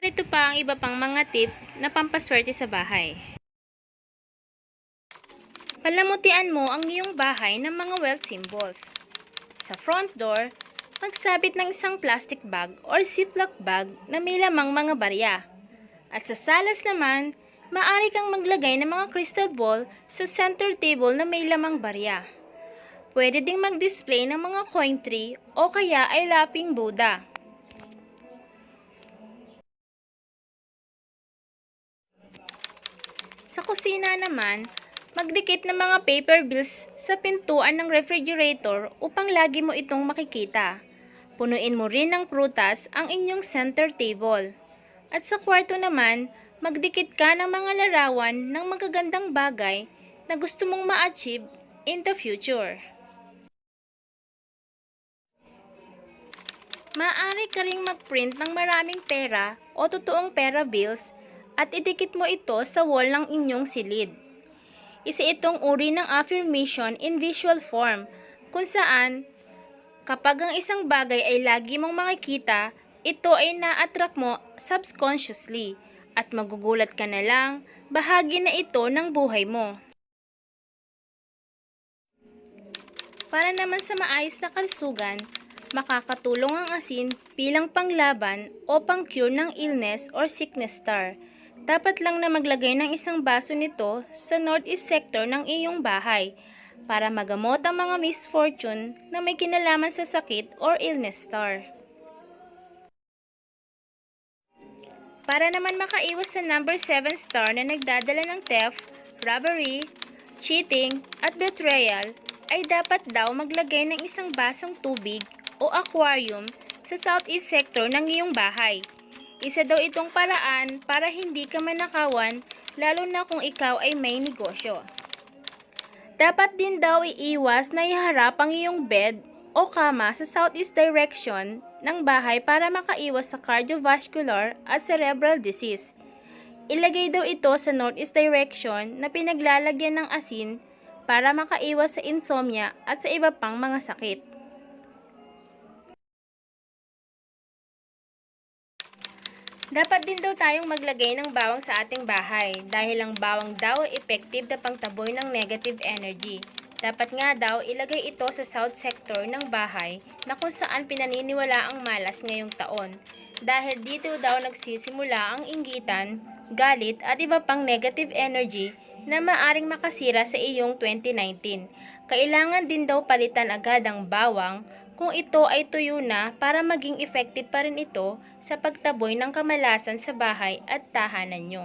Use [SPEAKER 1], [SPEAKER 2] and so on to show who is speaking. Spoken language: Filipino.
[SPEAKER 1] Ito pa ang iba pang mga tips na pampaswerte sa bahay. Palamutian mo ang iyong bahay ng mga wealth symbols. Sa front door, magsabit ng isang plastic bag or ziploc bag na may lamang mga barya. At sa salas naman, maaari kang maglagay ng mga crystal ball sa center table na may lamang barya. Pwede ding mag-display ng mga coin tree o kaya ay laping Buddha. Sa kusina naman, magdikit ng mga paper bills sa pintuan ng refrigerator upang lagi mo itong makikita. Punuin mo rin ng prutas ang inyong center table. At sa kwarto naman, magdikit ka ng mga larawan ng magagandang bagay na gusto mong ma-achieve in the future. Maaari ka ring mag-print ng maraming pera o totoong pera bills at idikit mo ito sa wall ng inyong silid. Isa itong uri ng affirmation in visual form, kung saan kapag ang isang bagay ay lagi mong makikita, ito ay na-attract mo subconsciously at magugulat ka na lang, bahagi na ito ng buhay mo. Para naman sa maayos na kalusugan, makakatulong ang asin bilang panglaban o pang-cure ng illness or sickness star. Dapat lang na maglagay ng isang baso nito sa northeast sector ng iyong bahay para magamot ang mga misfortune na may kinalaman sa sakit or illness star. Para naman makaiwas sa number 7 star na nagdadala ng theft, robbery, cheating, at betrayal, ay dapat daw maglagay ng isang basong tubig o aquarium sa southeast sector ng iyong bahay. Isa daw itong paraan para hindi ka manakawan, lalo na kung ikaw ay may negosyo. Dapat din daw iiwas na iharap ang iyong bed o kama sa southeast direction ng bahay para makaiwas sa cardiovascular at cerebral disease. Ilagay daw ito sa northeast direction na pinaglalagyan ng asin para makaiwas sa insomnia at sa iba pang mga sakit. Dapat din daw tayong maglagay ng bawang sa ating bahay dahil ang bawang daw ay effective na pangtaboy ng negative energy. Dapat nga daw ilagay ito sa south sector ng bahay na kung saan pinaniniwala ang malas ngayong taon dahil dito daw nagsisimula ang inggitan, galit at iba pang negative energy na maaring makasira sa iyong 2019. Kailangan din daw palitan agad ang bawang kung ito ay tuyo na para maging effective pa rin ito sa pagtaboy ng kamalasan sa bahay at tahanan nyo.